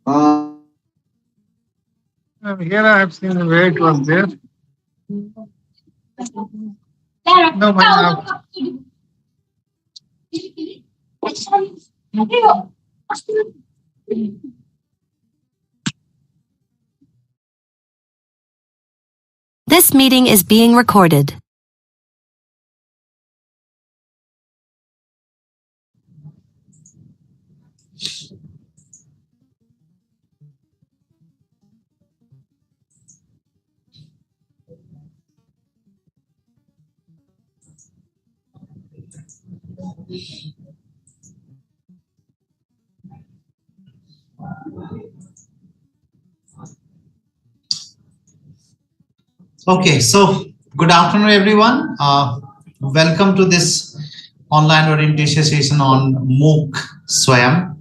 Uh, Here I have seen where it was there. No, This meeting is being recorded. Okay, so good afternoon, everyone. Welcome to this online orientation session on MOOC SWAYAM.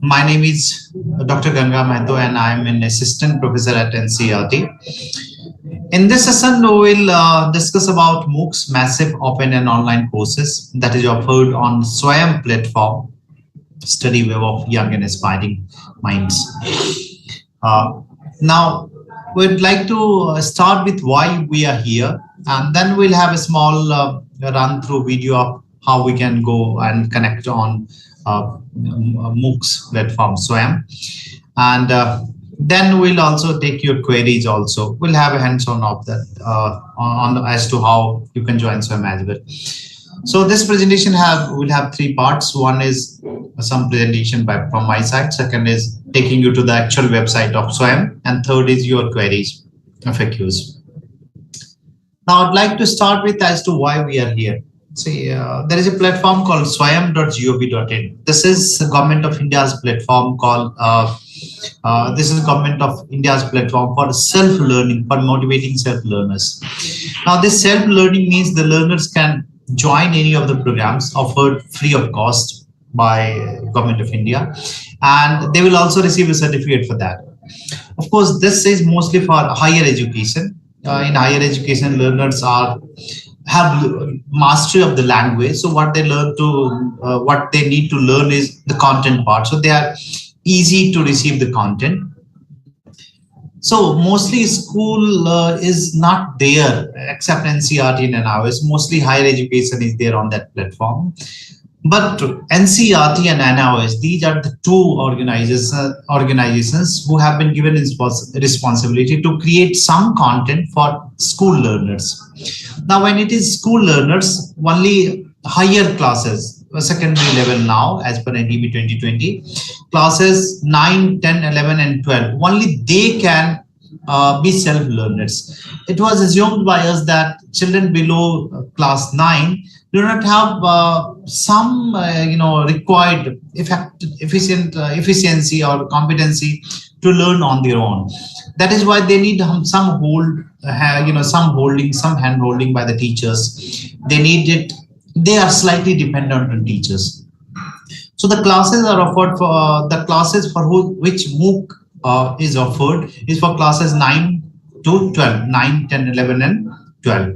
My name is Dr. Ganga Mehto, and I am an assistant professor at NCERT. In this session, we will discuss about MOOCs, massive open and online courses that is offered on SWAYAM platform, study web of young and aspiring minds. Now, we'd like to start with why we are here, and then we'll have a small run through video of how we can go and connect on MOOCs platform SWAYAM. And then we'll also take your queries also. We'll have a hands-on of that on as to how you can join SWAYAM as well. So this presentation will have three parts. One is some presentation from my side. Second is taking you to the actual website of SWAYAM, and third is your queries, FAQs. Now I'd like to start with as to why we are here. See, there is a platform called swayam.gov.in. This is the Government of India's platform called. This is Government of India's platform for self-learning, for motivating self-learners. Now, this self-learning means the learners can join any of the programs offered free of cost by Government of India, and they will also receive a certificate for that. Of course, this is mostly for higher education. In higher education, learners have mastery of the language. So what they what they need to learn is the content part. So they are easy to receive the content. So mostly school is not there except NCERT and NIOS. Mostly higher education is there on that platform. But NCERT and NIOS, these are the two organizations who have been given responsibility to create some content for school learners. Now, when it is school learners, only higher classes, secondary level now, as per NDB 2020, classes 9, 10, 11, and 12, only they can be self-learners. It was assumed by us that children below class 9 do not have some required efficiency or competency to learn on their own. That is why they need some holding, some hand holding by the teachers. They need it. They are slightly dependent on teachers. So the classes are offered for the classes for which MOOC is offered is for classes 9 to 12, 9, 10, 11, and 12.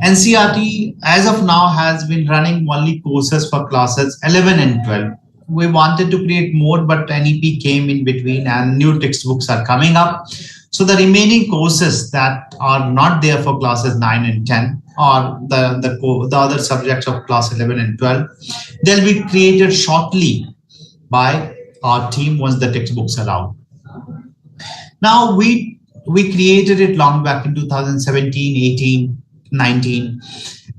NCERT as of now has been running only courses for classes 11 and 12. We wanted to create more, but NEP came in between and new textbooks are coming up. So the remaining courses that are not there for classes 9 and 10 or the other subjects of class 11 and 12, they'll be created shortly by our team once the textbooks are out. Now we created it long back in 2017, 18, 19,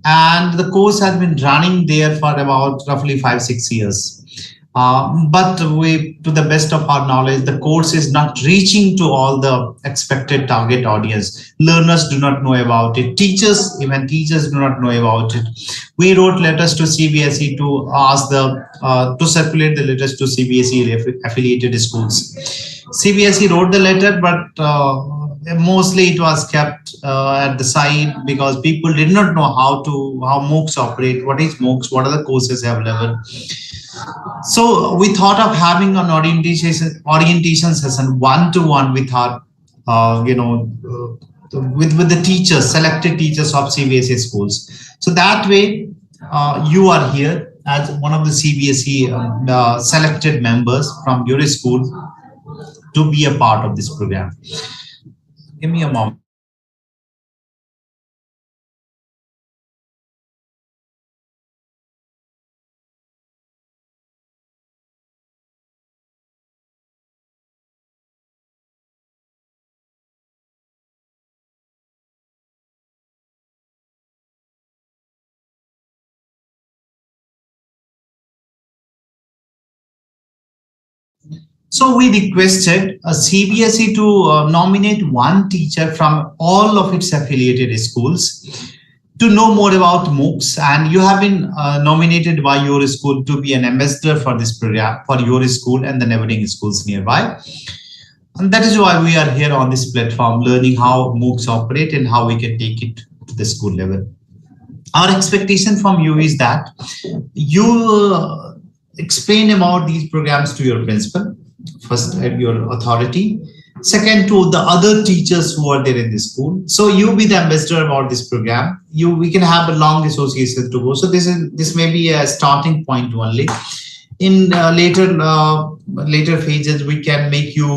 and the course has been running there for about roughly 5-6 years. But to the best of our knowledge, the course is not reaching to all the expected target audience. Learners do not know about it. Even teachers do not know about it. We wrote letters to CBSE to ask to circulate the letters to CBSE affiliated schools. CBSE wrote the letter, but mostly it was kept at the side because people did not know how MOOCs operate, what is MOOCs, what are the courses available. So we thought of having an orientation session one-to-one with our, with the teachers, selected teachers of CBSE schools. So that way you are here as one of the CBSE selected members from your school to be a part of this program. Give me a moment. So we requested a CBSE to nominate one teacher from all of its affiliated schools to know more about MOOCs, and you have been nominated by your school to be an ambassador for this program for your school and the neighboring schools nearby. And that is why we are here on this platform, learning how MOOCs operate and how we can take it to the school level. Our expectation from you is that you explain about these programs to your principal, first at your authority, second to the other teachers who are there in the school. So you be the ambassador about this program. We can have a long association to go. So this may be a starting point only. In later phases, we can make you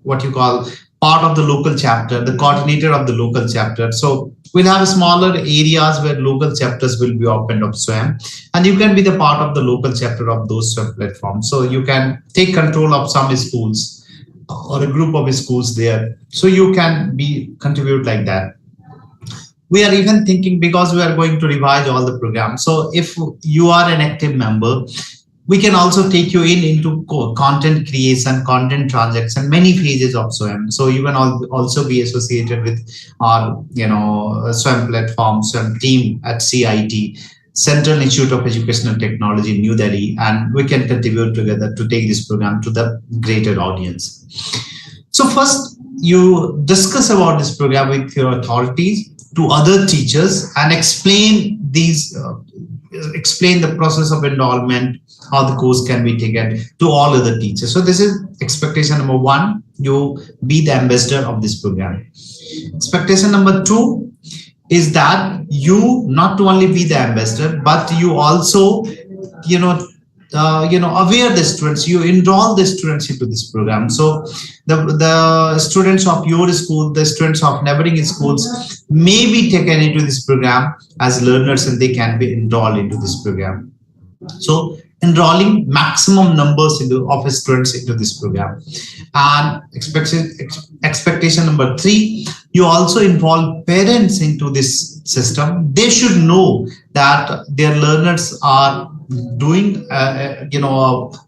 what you call part of the local chapter, the coordinator of the local chapter. So we'll have smaller areas where local chapters will be opened of SWAYAM, and you can be the part of the local chapter of those SWAYAM platforms. So you can take control of some schools or a group of schools there. So you can contribute like that. We are even thinking, because we are going to revise all the programs. So if you are an active member, we can also take you into content creation, content transaction, many phases of SWAYAM. So you can also be associated with our, SWAYAM platform, SWAYAM team at CIT, Central Institute of Educational Technology in New Delhi, and we can contribute together to take this program to the greater audience. So first, you discuss about this program with your authorities, to other teachers, and explain the process of enrollment, how the course can be taken to all other teachers. So this is expectation number one, you be the ambassador of this program. Expectation number two is that you not only be the ambassador, but you also, aware the students, you enroll the students into this program. So the students of your school, the students of neighboring schools may be taken into this program as learners, and they can be enrolled into this program. So enrolling maximum numbers of students into this program. And expectation number three, you also involve parents into this system. They should know that their learners are doing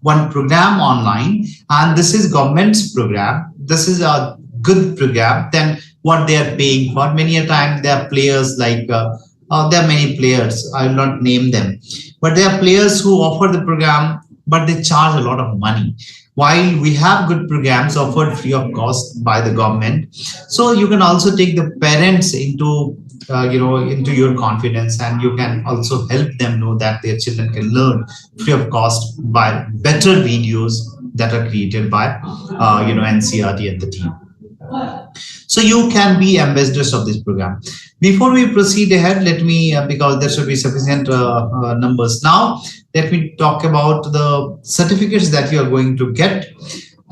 one program online, and this is government's program. This is a good program than what they are paying for. Many a time there are players like there are many players, I will not name them, but there are players who offer the program, but they charge a lot of money, while we have good programs offered free of cost by the government. So you can also take the parents into into your confidence, and you can also help them know that their children can learn free of cost by better videos that are created by NCRT and the team. So you can be ambassadors of this program. Before we proceed ahead, let me, because there should be sufficient numbers now, let me talk about the certificates that you are going to get.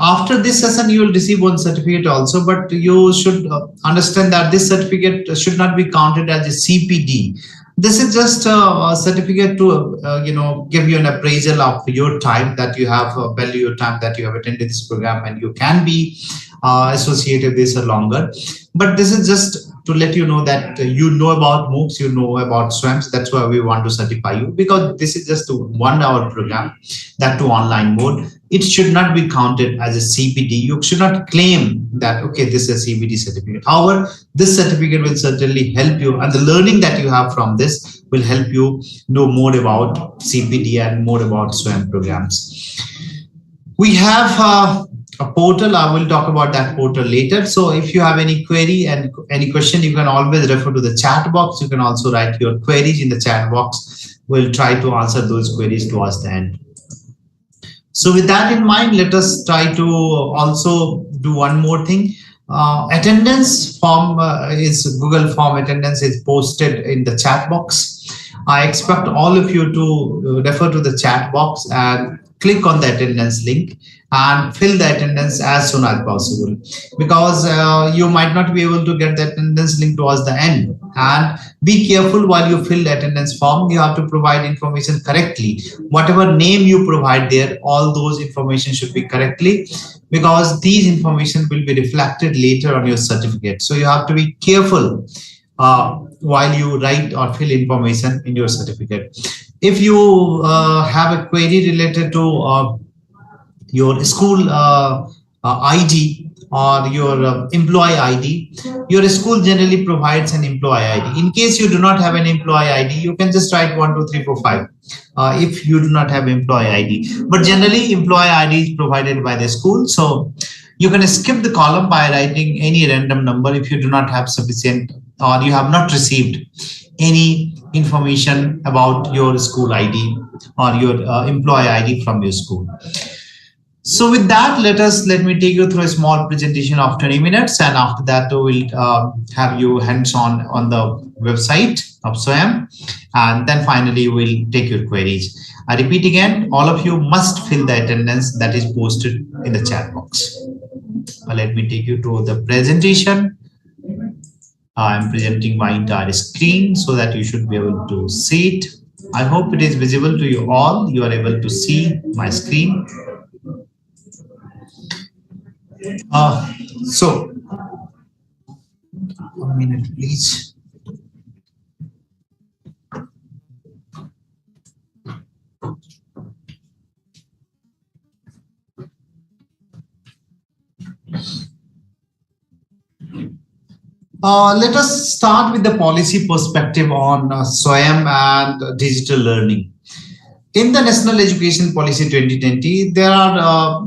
After this session, you will receive one certificate also, but you should understand that this certificate should not be counted as a CPD. This is just a certificate to give you an appraisal of your time that you have, value your time that you have attended this program, and you can be associated with this longer. But this is just to let you know that you know about MOOCs, you know about SWAYAMs. That's why we want to certify you, because this is just a 1 hour program, that to online mode. It should not be counted as a CPD. You should not claim that, okay, this is a CPD certificate. However, this certificate will certainly help you, and the learning that you have from this will help you know more about CPD and more about SWAYAM programs. We have a portal. I will talk about that portal later. So if you have any query and any question, you can always refer to the chat box. You can also write your queries in the chat box. We'll try to answer those queries towards the end. So with that in mind, let us try to also do one more thing. Attendance form is Google form attendance is posted in the chat box. I expect all of you to refer to the chat box and click on the attendance link and fill the attendance as soon as possible, because you might not be able to get the attendance link towards the end. And be careful while you fill the attendance form. You have to provide information correctly. Whatever name you provide there, all those information should be correctly, because these information will be reflected later on your certificate. So you have to be careful while you write or fill information in your certificate. If you have a query related to your school ID or your employee ID, your school generally provides an employee ID. In case you do not have an employee ID, you can just write 1, 2, 3, 4, 5 if you do not have employee ID. But generally, employee ID is provided by the school. So you can skip the column by writing any random number if you do not have sufficient or you have not received any information about your school ID or your employee ID from your school. So with that, let me take you through a small presentation of 20 minutes, and after that we'll have you hands-on on the website of SWAYAM, and then finally we'll take your queries. I repeat again, all of you must fill the attendance that is posted in the chat box. Let me take you to the presentation. I'm presenting my entire screen so that you should be able to see it. I hope it is visible to you all. You are able to see my screen. So, 1 minute, please. Let us start with the policy perspective on SWAYAM and digital learning. In the National Education Policy 2020, there are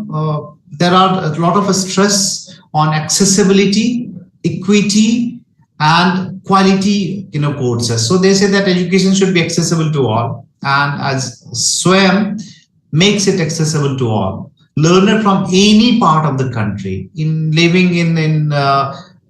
a lot of stress on accessibility, equity, and quality courses. So they say that education should be accessible to all, and as SWAYAM makes it accessible to all, learner from any part of the country, living in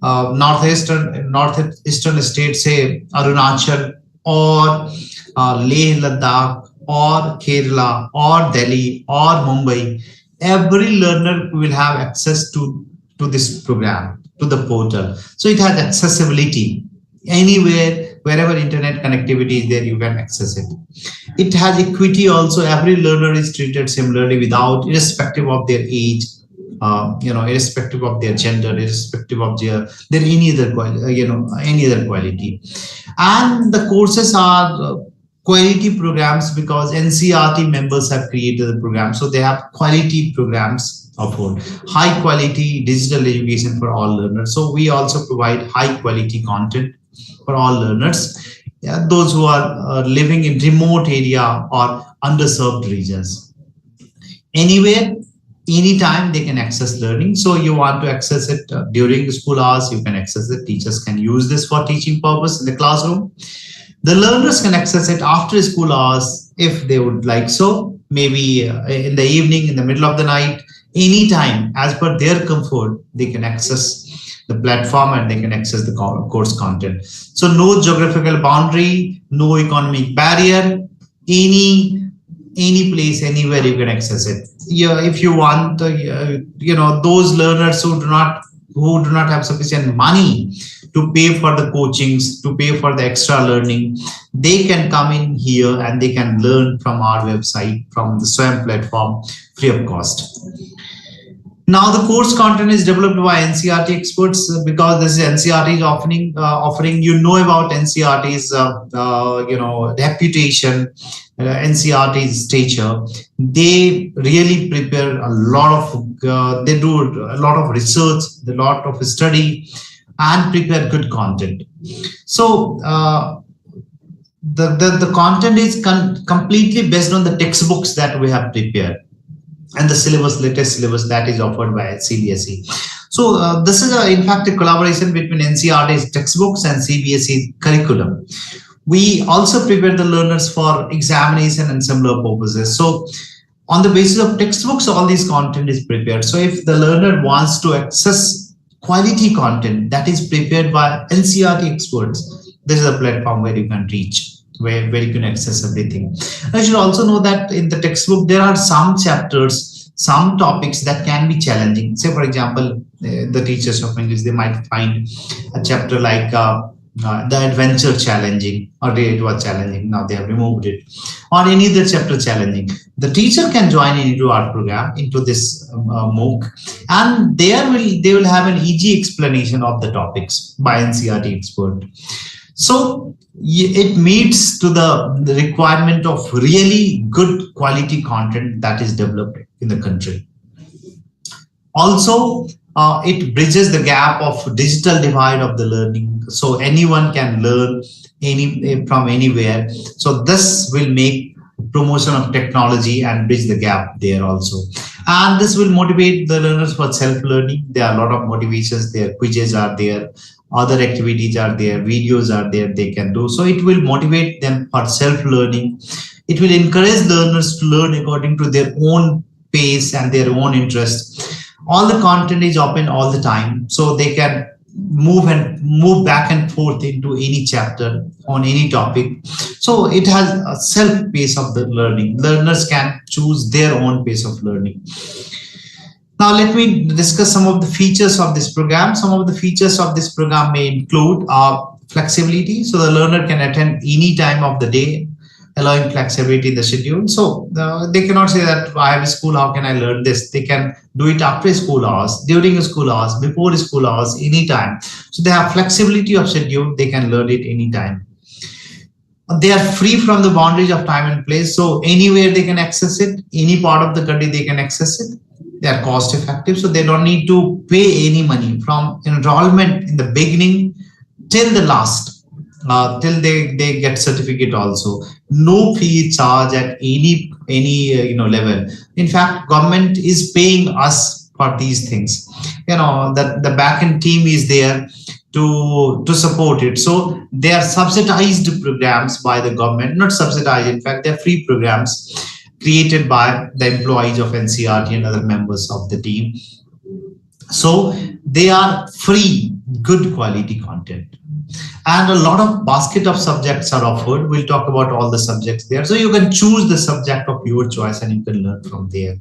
northeastern states, say Arunachal or Leh Ladakh or Kerala or Delhi or Mumbai, every learner will have access to this program, to the portal. So it has accessibility anywhere, wherever internet connectivity is there, you can access it. It has equity also. Every learner is treated similarly, without, irrespective of their age, irrespective of their gender, irrespective of their any other quality. And the courses are quality programs because NCERT members have created the program. So they have quality programs offered, high quality digital education for all learners. So we also provide high quality content for all learners, those who are living in remote area or underserved regions. Anywhere, anytime they can access learning. So you want to access it during the school hours, you can access it. Teachers can use this for teaching purpose in the classroom. The learners can access it after school hours if they would like so, maybe in the evening, in the middle of the night, anytime as per their comfort, they can access the platform and they can access the course content. So no geographical boundary, no economic barrier, any place, anywhere you can access it. Yeah, if you want, those learners who do not have sufficient money to pay for the coachings, to pay for the extra learning, they can come in here and they can learn from our website, from the SWAYAM platform, free of cost. Now the course content is developed by NCERT experts, because this is NCERT is offering about NCERT's reputation, NCERT's stature. They really prepare a lot of they do a lot of research, a lot of study, and prepare good content. So the content is completely based on the textbooks that we have prepared and the syllabus, latest syllabus that is offered by CBSE. So this is in fact a collaboration between NCERT's textbooks and CBSE curriculum. We also prepare the learners for examination and similar purposes. So on the basis of textbooks, all this content is prepared. So if the learner wants to access quality content that is prepared by NCERT experts, this is a platform where you can reach. where you can access everything. I should also know that in the textbook there are some chapters, some topics that can be challenging. Say for example, the teachers of English, they might find a chapter like the adventure challenging, or it was challenging, now they have removed it, or any other chapter challenging. The teacher can join into our program, into this MOOC, and they will have an easy explanation of the topics by NCERT expert. So it meets to the requirement of really good quality content that is developed in the country. Also, it bridges the gap of digital divide of the learning. So anyone can learn from anywhere. So this will make promotion of technology and bridge the gap there also. And this will motivate the learners for self-learning. There are a lot of motivations there. Quizzes are there. Other activities are there, videos are there they can do. So it will motivate them for self-learning. It will encourage learners to learn according to their own pace and their own interest. All the content is open all the time, so they can move back and forth into any chapter on any topic. So it has a self pace of the learning. Learners can choose their own pace of learning. Now let me discuss some of the features of this program. Some of the features of this program may include flexibility. So the learner can attend any time of the day, allowing flexibility in the schedule. So they cannot say that I have a school, how can I learn this? They can do it after school hours, during school hours, before school hours, anytime. So they have flexibility of schedule. They can learn it anytime. They are free from the boundaries of time and place. So anywhere they can access it, any part of the country they can access it. They are cost effective, so they don't need to pay any money from enrollment in the beginning till the last, till they get certificate also. No fee charge at any level. In fact, government is paying us for these things. That the backend team is there to support it. So they are subsidized programs by the government, not subsidized. In fact, they're free programs created by the employees of NCERT and other members of the team. So they are free, good quality content. And a lot of basket of subjects are offered. We'll talk about all the subjects there. So you can choose the subject of your choice and you can learn from there.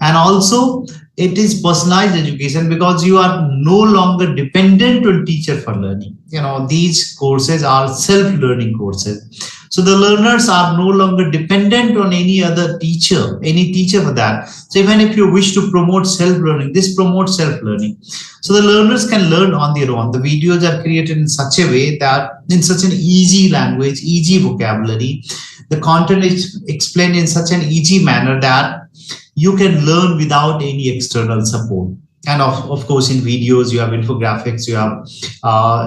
And also it is personalized education because you are no longer dependent on teacher for learning. These courses are self-learning courses. So the learners are no longer dependent on any other teacher, any teacher for that. So even if you wish to promote self-learning, this promotes self-learning. So the learners can learn on their own. The videos are created in such a way that in such an easy language, easy vocabulary, the content is explained in such an easy manner that you can learn without any external support. And of course, in videos, you have infographics, you have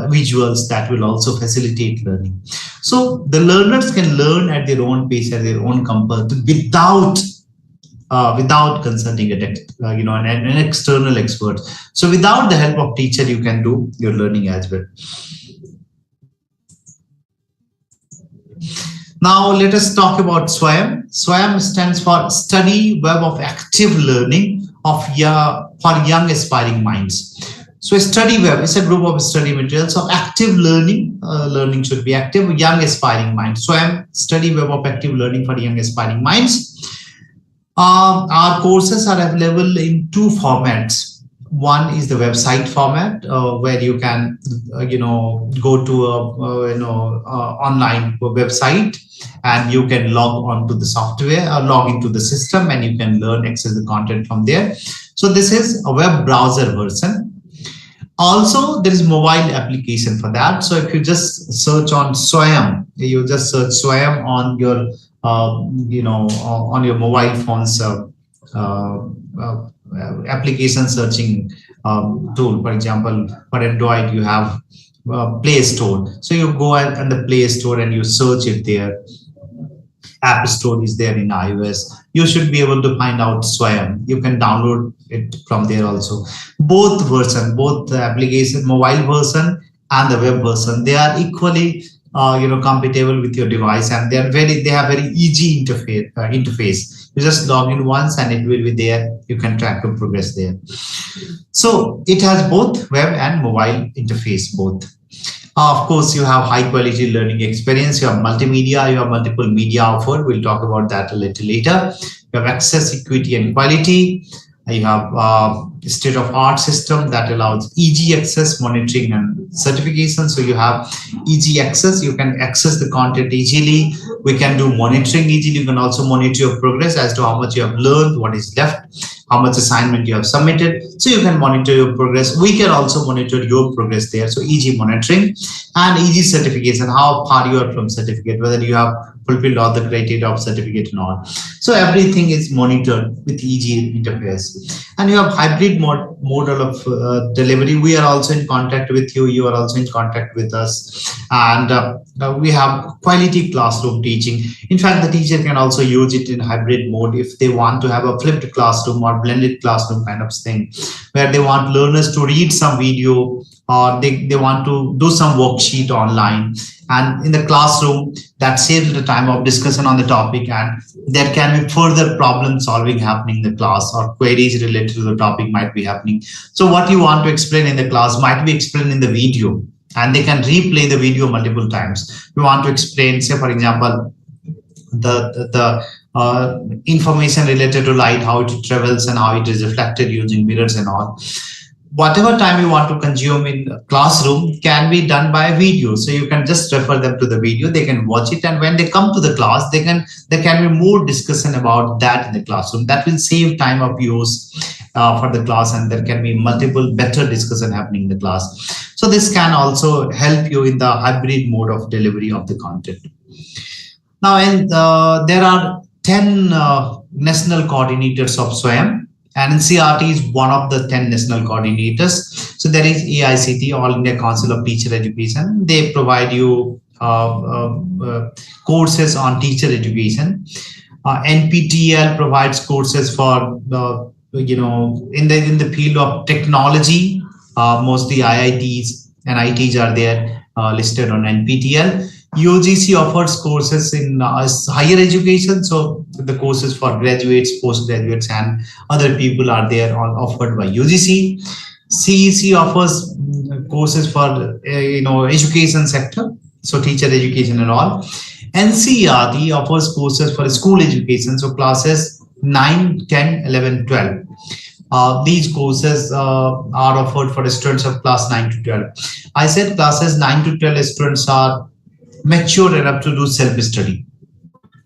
visuals that will also facilitate learning. So the learners can learn at their own pace, at their own comfort, without consulting an external expert. So without the help of teacher, you can do your learning as well. Now let us talk about SWAYAM. SWAYAM stands for Study Web of Active Learning for Young Aspiring Minds. So a study web is a group of study materials of active learning. Learning should be active, young aspiring minds. SWAYAM, Study Web of Active Learning for Young Aspiring Minds. Our courses are available in two formats. One is the website format, where you can, go to online website and you can log on to the software or log into the system and you can access the content from there. So this is a web browser version. Also, there is mobile application for that. So if you just search on SWAYAM, you just search SWAYAM on your, on your mobile phone's application searching tool. For example, for Android, you have Play Store. So you go and the Play Store and you search it there. App Store is there in iOS. You should be able to find out SWAYAM. You can download it from there also. Both version, both the application, mobile version and the web version, they are equally compatible with your device, and they have very easy interface. You just log in once and it will be there. You can track your progress there. So it has both web and mobile interface both. Of course, you have high quality learning experience. You have multimedia, you have multiple media offered. We'll talk about that a little later. You have access, equity, and quality. You have state of art system that allows easy access, monitoring, and certification. So you have easy access. You can access the content easily. We can do monitoring easily. You can also monitor your progress as to how much you have learned, what is left, how much assignment you have submitted. So you can monitor your progress. We can also monitor your progress there. So easy monitoring and easy certification, how far you are from certificate, whether you have fulfilled all the criteria of certificate and all. So everything is monitored with easy interface. And you have hybrid model of delivery. We are also in contact with you. You are also in contact with us. And we have quality classroom teaching. In fact, the teacher can also use it in hybrid mode if they want to have a flipped classroom or blended classroom kind of thing, where they want learners to read some video or they want to do some worksheet online. And in the classroom, that saves the time of discussion on the topic, and there can be further problem solving happening in the class, or queries related to the topic might be happening. So what you want to explain in the class might be explained in the video, and they can replay the video multiple times. You want to explain, say, for example, the information related to light, how it travels and how it is reflected using mirrors and all. Whatever time you want to consume in the classroom can be done by video. So you can just refer them to the video, they can watch it, and when they come to the class, there can be more discussion about that in the classroom. That will save time of use for the class, and there can be multiple better discussion happening in the class. So this can also help you in the hybrid mode of delivery of the content. Now, and there are 10 national coordinators of SWAYAM. And NCERT is one of the 10 national coordinators. So there is AICT, All India Council of Teacher Education. They provide you courses on teacher education. NPTEL provides courses for in the field of technology. Mostly IITs and ITs are there listed on NPTEL. UGC offers courses in higher education, so the courses for graduates, postgraduates, and other people are there offered by UGC. CEC offers courses for education sector, so teacher education and all. NCERT offers courses for school education, so classes 9, 10, 11, 12. These courses are offered for students of class 9 to 12. I said classes 9 to 12 students are mature enough to do self-study.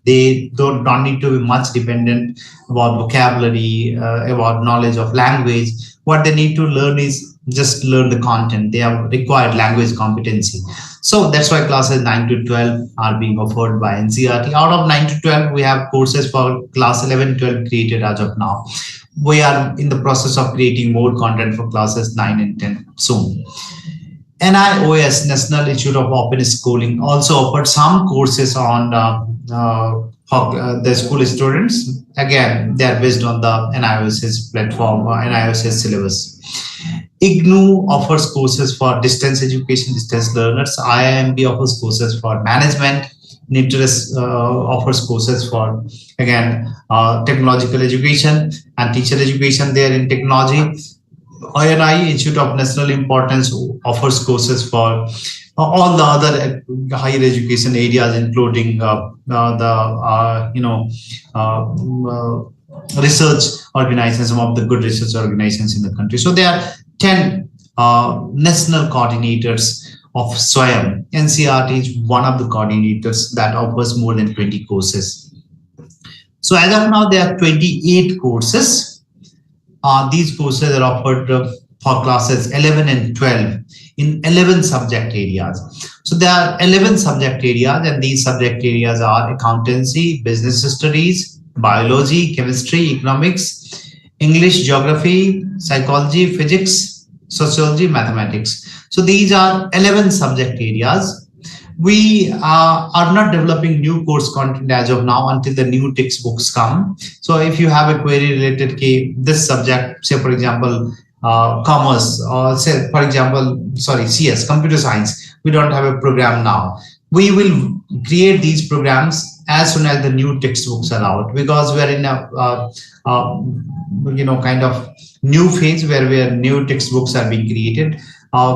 They don't need to be much dependent about vocabulary, about knowledge of language. What they need to learn is just learn the content. They have required language competency. So that's why classes 9 to 12 are being offered by NCERT. Out of 9 to 12, we have courses for class 11, 12 created as of now. We are in the process of creating more content for classes 9 and 10 soon. NIOS, National Institute of Open Schooling, also offered some courses on the school students. Again, they are based on the NIOS's platform, NIOS's syllabus. IGNOU offers courses for distance education, distance learners. IIMB offers courses for management. NITRES offers courses for, again, technological education and teacher education there in technology. INI, Institute of National Importance, offers courses for all the other higher education areas, including research organizations, some of the good research organizations in the country. So there are 10 national coordinators of SWAYAM. NCERT is one of the coordinators that offers more than 20 courses. So as of now, there are 28 courses. These courses are offered for classes 11 and 12 in 11 subject areas. So there are 11 subject areas, and these subject areas are accountancy, business studies, biology, chemistry, economics, English, geography, psychology, physics, sociology, mathematics. So these are 11 subject areas. We are not developing new course content as of now until the new textbooks come. So if you have a query related to this subject, say for example, commerce, or say for example, CS, computer science, we don't have a program now. We will create these programs as soon as the new textbooks are out, because we are in a kind of new phase where new textbooks are being created.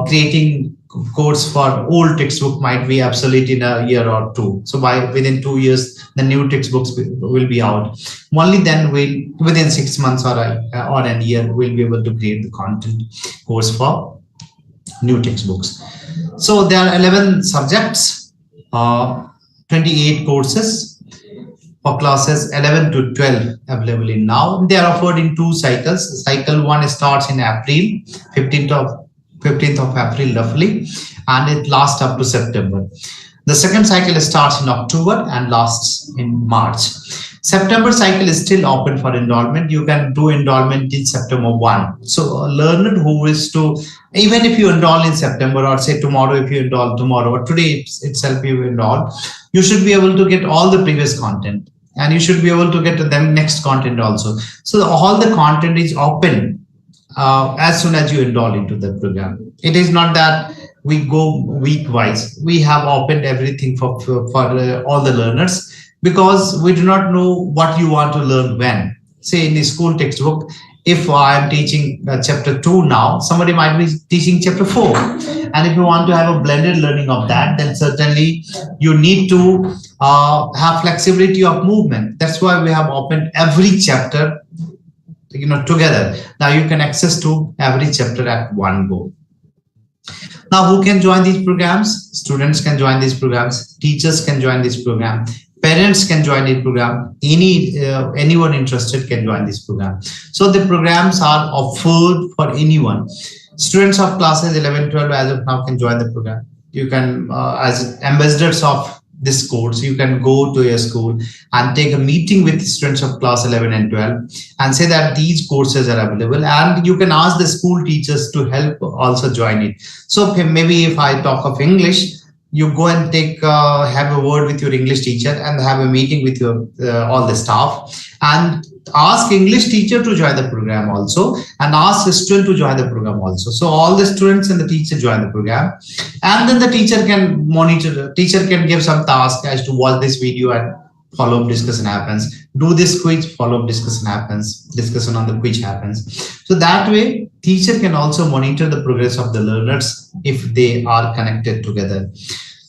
Creating course for old textbook might be obsolete in a year or two. So within 2 years, the new textbooks will be out. Only then within 6 months or a year, we'll be able to create the content course for new textbooks. So there are 11 subjects, 28 courses for classes 11 to 12 available in now. They are offered in 2 cycles. Cycle 1 starts in April, 15th of April roughly, and it lasts up to September. The second cycle starts in October and lasts in March. September cycle is still open for enrollment. You can do enrollment in September 1. So a learner who is to, even if you enroll in September, or say tomorrow, if you enroll tomorrow, or today itself you enroll, you should be able to get all the previous content, and you should be able to get the next content also. So all the content is open as soon as you enroll into the program. It is not that we go week wise. We have opened everything for all the learners, because we do not know what you want to learn when. Say in the school textbook, if I am teaching chapter 2 now, somebody might be teaching chapter 4. And if you want to have a blended learning of that, then certainly you need to have flexibility of movement. That's why we have opened every chapter together. Now you can access to every chapter at one go. Now, who can join these programs? Students can join these programs. Teachers can join this program. Parents can join the program. Anyone interested can join this program. So the programs are offered for anyone. Students of classes 11, 12 as of now can join the program. You can, as ambassadors of this course, you can go to your school and take a meeting with students of class 11 and 12 and say that these courses are available, and you can ask the school teachers to help also join it. So maybe if I talk of English, you go and have a word with your English teacher and have a meeting with your all the staff, and ask English teacher to join the program also, and ask the student to join the program also. So all the students and the teacher join the program, and then the teacher can monitor. The teacher can give some task as to watch this video and follow-up discussion happens. Do this quiz, follow-up discussion happens. Discussion on the quiz happens. So that way, teacher can also monitor the progress of the learners if they are connected together.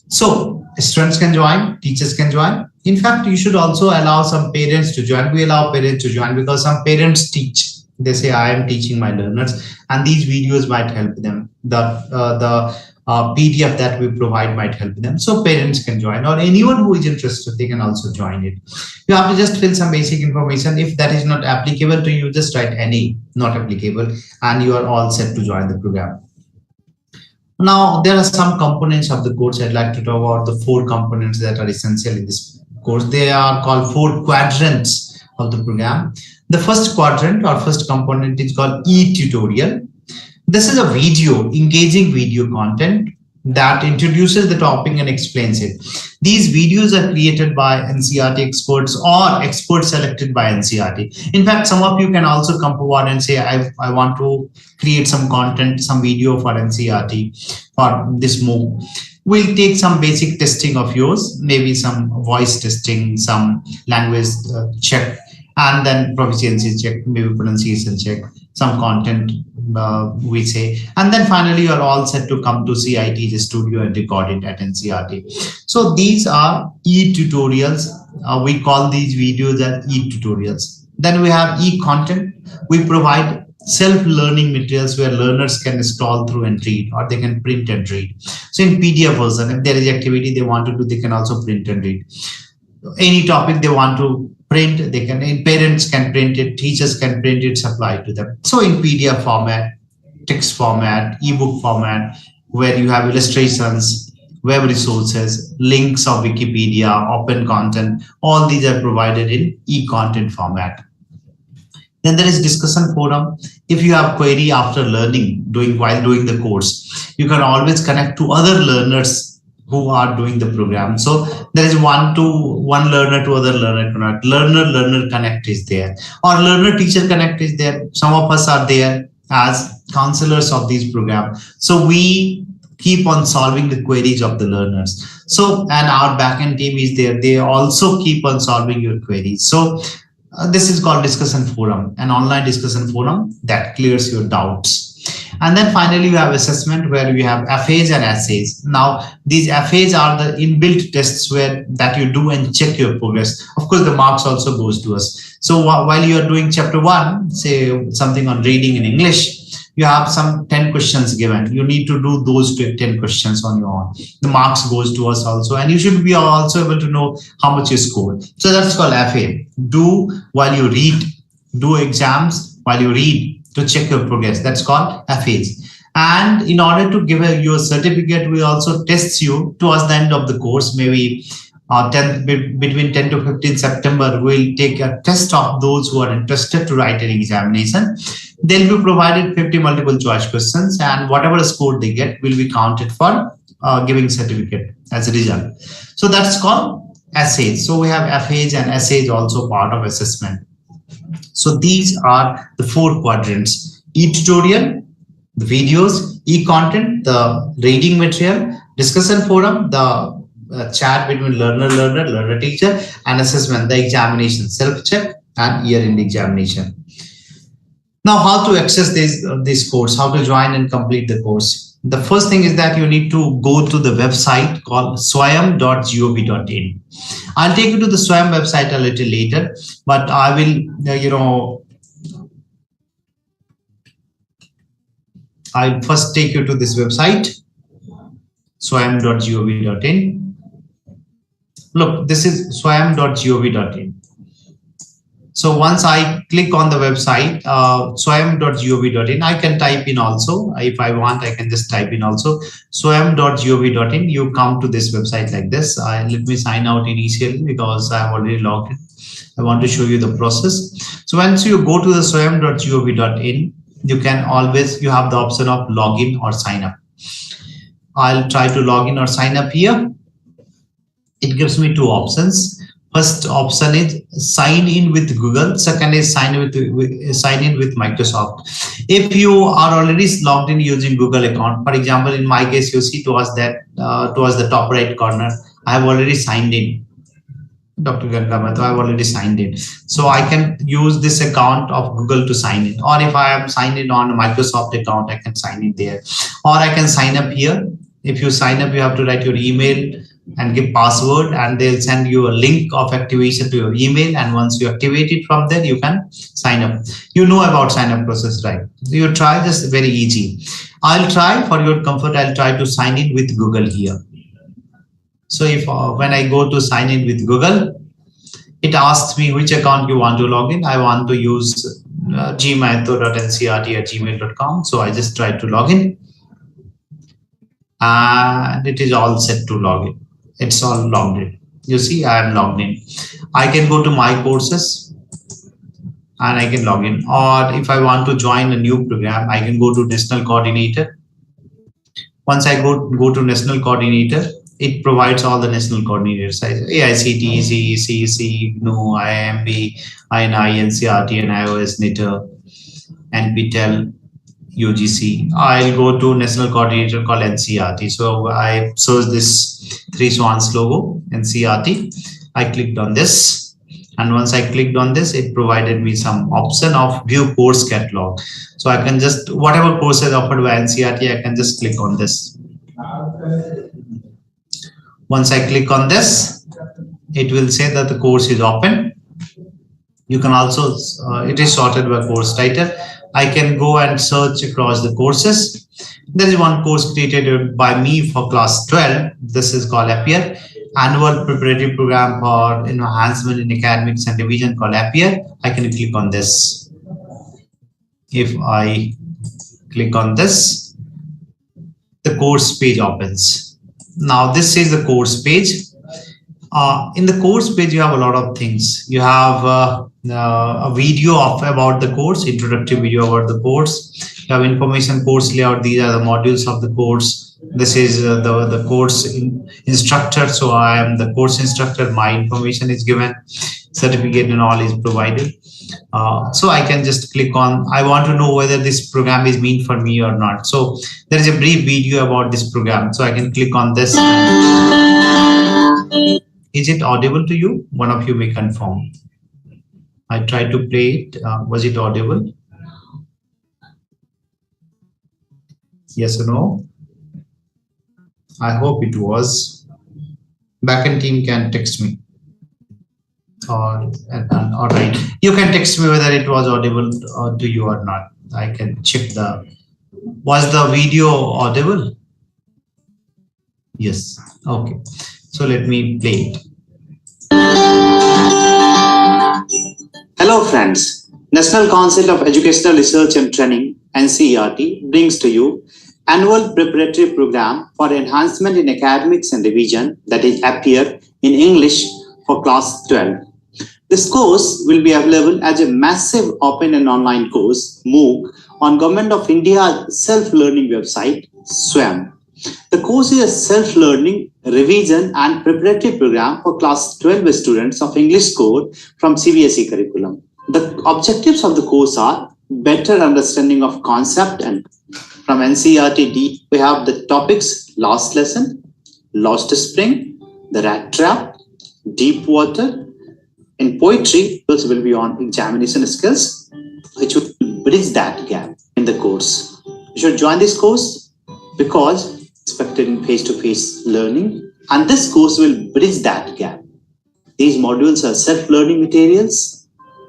So students can join, teachers can join. In fact, you should also allow some parents to join. We allow parents to join because some parents teach. They say, I am teaching my learners, and these videos might help them. The PDF that we provide might help them. So parents can join, or anyone who is interested, they can also join it. You have to just fill some basic information. If that is not applicable to you, just write any not applicable, and you are all set to join the program. Now, there are some components of the course. I'd like to talk about the 4 components that are essential in this course. They are called 4 quadrants of the program. The first quadrant or first component is called e-tutorial. This is a video, engaging video content that introduces the topic and explains it. These videos are created by NCERT experts or experts selected by NCERT. In fact, some of you can also come forward and say, I want to create some content, some video for NCERT for this MOOC. We'll take some basic testing of yours, maybe some voice testing, some language check, and then proficiency check, maybe pronunciation check, some content we say, and then finally you're all set to come to CIT studio and record it at NCERT. So these are e-tutorials. We call these videos as e-tutorials. Then we have e-content. We provide self-learning materials where learners can scroll through and read, or they can print and read. So in PDF version, if there is activity they want to do, they can also print and read. Any topic they want to print, they can, parents can print it, teachers can print it, supply it to them. So in PDF format, text format, ebook format, where you have illustrations, web resources, links of Wikipedia, open content, all these are provided in e-content format. Then there is discussion forum. If you have query after learning, while doing the course, you can always connect to other learners who are doing the program. So there is one learner to other learner connect. Learner connect is there, or learner teacher connect is there. Some of us are there as counselors of these programs. So we keep on solving the queries of the learners. So, and our backend team is there. They also keep on solving your queries. So this is called discussion forum, an online discussion forum that clears your doubts. And then finally, we have assessment where we have FAs and essays. Now, these FAs are the inbuilt tests where that you do and check your progress. Of course, the marks also goes to us. So while you are doing chapter 1, say something on reading in English, you have some 10 questions given. You need to do those 10 questions on your own. The marks goes to us also, and you should be also able to know how much you scored. So that's called FA. Do while you read, do exams while you read to check your progress. That's called FAs. And in order to give you a certificate, we also test you towards the end of the course, maybe between 10 to 15 September, we'll take a test of those who are interested to write an examination. They'll be provided 50 multiple choice questions, and whatever score they get will be counted for giving certificate as a result. So that's called essays. So we have FAs and essays also part of assessment. So these are the 4 quadrants: e-tutorial, the videos, e-content, the reading material, discussion forum, the chat between learner teacher, and assessment, the examination, self-check and year-end examination. Now, how to access this course, how to join and complete the course. The first thing is that you need to go to the website called swayam.gov.in. I'll take you to the SWAYAM website a little later, but I will, I'll first take you to this website, swayam.gov.in. Look, this is swayam.gov.in. So once I click on the website, swayam.gov.in, I can type in also. If I want, I can just type in also swayam.gov.in. You come to this website like this. Let me sign out initially because I've already logged in. I want to show you the process. So once you go to the swayam.gov.in, you can always, you have the option of login or sign up. I'll try to log in or sign up here. It gives me 2 options. First option is sign in with Google. Second is sign in with Microsoft. If you are already logged in using Google account, for example, in my case, you see towards the top right corner, I have already signed in. Dr. Gankamato, I have already signed in. So I can use this account of Google to sign in. Or if I am signed in on a Microsoft account, I can sign in there. Or I can sign up here. If you sign up, you have to write your email and give password, and they'll send you a link of activation to your email. And once you activate it from there, you can sign up. You know about sign up process, right? You try, just very easy. I'll try for your comfort. I'll try to sign in with Google here. So if when I go to sign in with Google, it asks me which account you want to log in. I want to use gmail.ncrt@gmail.com. So I just try to log in, and it is all set to log in. It's all logged in. You see, I am logged in. I can go to my courses and I can log in. Or if I want to join a new program, I can go to national coordinator. Once I go to national coordinator, it provides all the national coordinators: AICTE, CEC, GNU, IIMB, INI, NCRT, and iOS, NITR, NPTEL, UGC. I'll go to national coordinator called NCRT. So I search this 3 swans logo, NCRT. I clicked on this, and once I clicked on this, it provided me some option of view course catalog. So I can just, whatever courses offered by NCRT, I can just click on this. Once I click on this, it will say that the course is open. You can also, it is sorted by course title. I can go and search across the courses. There is one course created by me for class 12. This is called Appear, annual preparatory program for enhancement in academics and revision called Appear. I can click on this. If I click on this, the course page opens. Now this is the course page. In the course page, you have a lot of things. You have a video about the course, introductory video about the course. You have information, course layout. These are the modules of the course. This is the course instructor. So I am the course instructor. My information is given. Certificate and all is provided. So I can just click on, I want to know whether this program is meant for me or not. So there is a brief video about this program. So I can click on this. Is it audible to you? One of you may confirm. I tried to play it. Was it audible? Yes or no? I hope it was. Backend team can text me. All right. You can text me whether it was audible to you or not. I can check the. Was the video audible? Yes. Okay. So let me play it. Hello friends. National Council of Educational Research and Training (NCERT) brings to you annual preparatory program for enhancement in academics and revision, that is appear in English for class 12. This course will be available as a massive open and online course, MOOC, on Government of India's self-learning website, SWAYAM. The course is a self-learning, revision and preparatory program for class 12 students of English code from CBSE curriculum. The objectives of the course are better understanding of concept, and from NCERT, we have the topics Lost Lesson, Lost Spring, The Rat Trap, Deep Water. In poetry, those will be on examination skills, which will bridge that gap in the course. You should join this course because expected in face-to-face learning, and this course will bridge that gap. These modules are self-learning materials,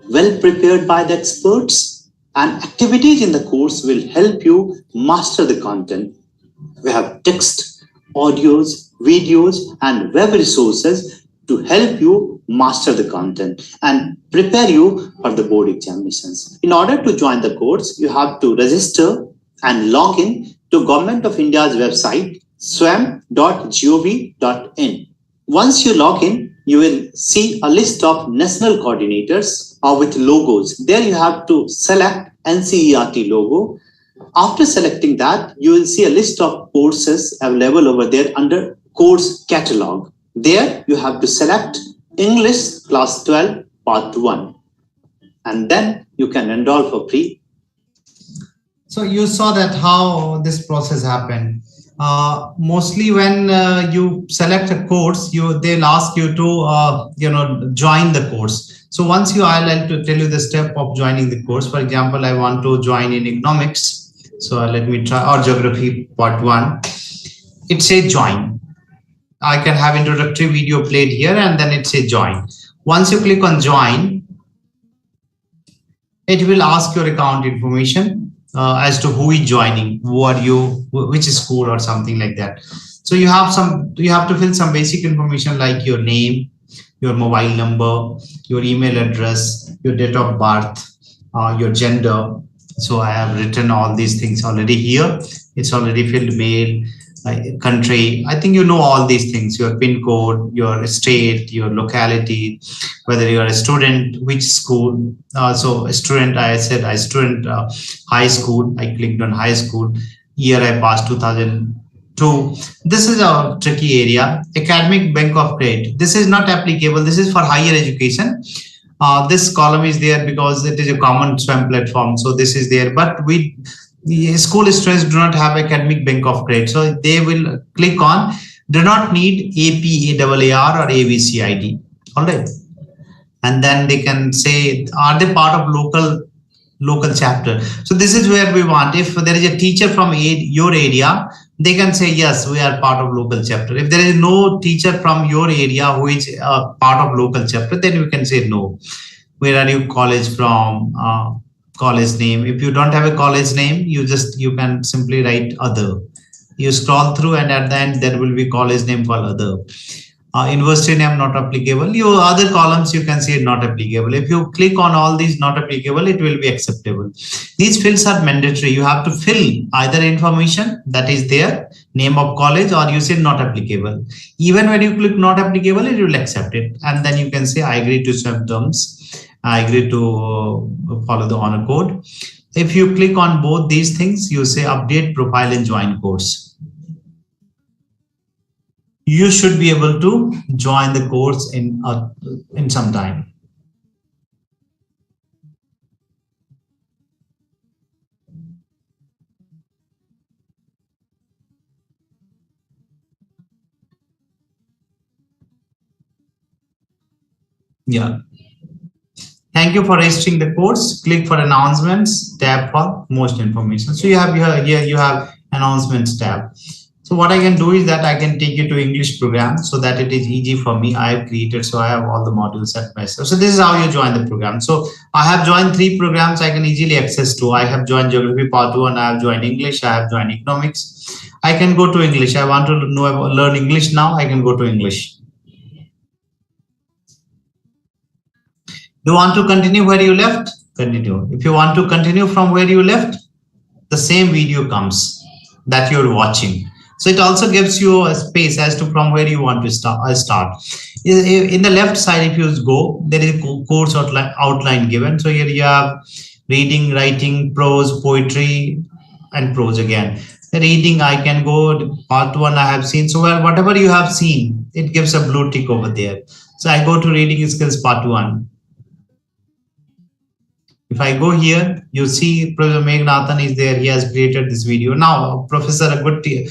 well prepared by the experts, and activities in the course will help you master the content. We have text, audios, videos, and web resources to help you master the content and prepare you for the board examinations. In order to join the course, you have to register and log in to Government of India's website, swam.gov.in. Once you log in, you will see a list of national coordinators with logos. There you have to select NCERT logo. After selecting that, you will see a list of courses available over there under course catalog. There you have to select English class 12 part 1, and then you can enroll for free. So you saw that how this process happened. Mostly when you select a course, they'll ask you to join the course. So once I'll to tell you the step of joining the course. For example, I want to join in economics. So let me try, or geography part 1. It says join. I can have introductory video played here, and then it says join. Once you click on join, it will ask your account information as to who is joining, who are you, which school or something like that. So you have to fill some basic information like your name, your mobile number, your email address, your date of birth, your gender. So I have written all these things already here. It's already filled, male, country. I think you know all these things, your pin code, your state, your locality, whether you are a student, which school. So a student, I said I student high school. I clicked on high school. Year I passed 2002. This is a tricky area. Academic bank of credit. This is not applicable. This is for higher education. This column is there because it is a common SWAYAM platform. So this is there, but the school students do not have academic bank of credit. So they will click on do not need APAAR or ABCID. All right. And then they can say, are they part of local chapter? So this is where we want. If there is a teacher from your area, they can say, yes, we are part of local chapter. If there is no teacher from your area who is part of local chapter, then you can say no. Where are you college from? College name. If you don't have a college name, you can simply write other. You scroll through, and at the end there will be college name for other. University name not applicable. Your other columns you can see not applicable. If you click on all these not applicable, it will be acceptable. These fields are mandatory. You have to fill either information that is there, name of college, or you say not applicable. Even when you click not applicable, it will accept it, and then you can say I agree to some terms. I agree to follow the honor code. If you click on both these things, you say update profile and join course. You should be able to join the course in some time. Yeah. Thank you for registering the course. Click for announcements, tab for most information. So you have here you have announcements tab. So what I can do is that I can take you to English program so that it is easy for me. I have created, so I have all the modules set myself. So this is how you join the program. So I have joined 3 programs I can easily access to. I have joined Geography Part 1, I have joined English, I have joined Economics. I can go to English. I want to learn English now. I can go to English. Do you want to continue where you left? Continue. If you want to continue from where you left, the same video comes that you're watching. So it also gives you a space as to from where you want to start. In the left side, if you go, there is a course outline given. So here you have reading, writing, prose, poetry, and prose again. The reading, I can go part 1 I have seen. So whatever you have seen, it gives a blue tick over there. So I go to reading skills part 1. If I go here, you see Professor Meghnathan is there. He has created this video. Now, Professor, he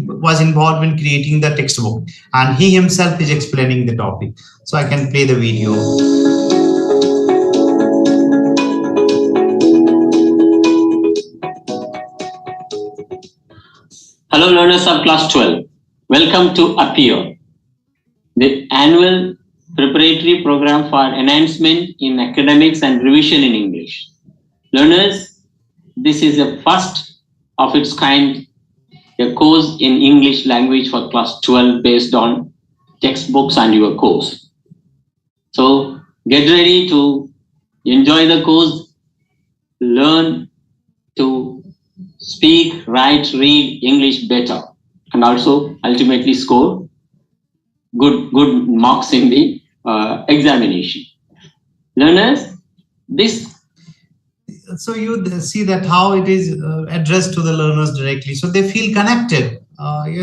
was involved in creating the textbook, and he himself is explaining the topic. So I can play the video. Hello, learners of class 12. Welcome to Appear, the annual preparatory program for enhancement in academics and revision in English. Learners, this is the first of its kind, a course in English language for class 12 based on textbooks and your course. So get ready to enjoy the course, learn to speak, write, read English better, and also ultimately score good marks in the examination. Learners, this. So you see that how it is addressed to the learners directly. So they feel connected.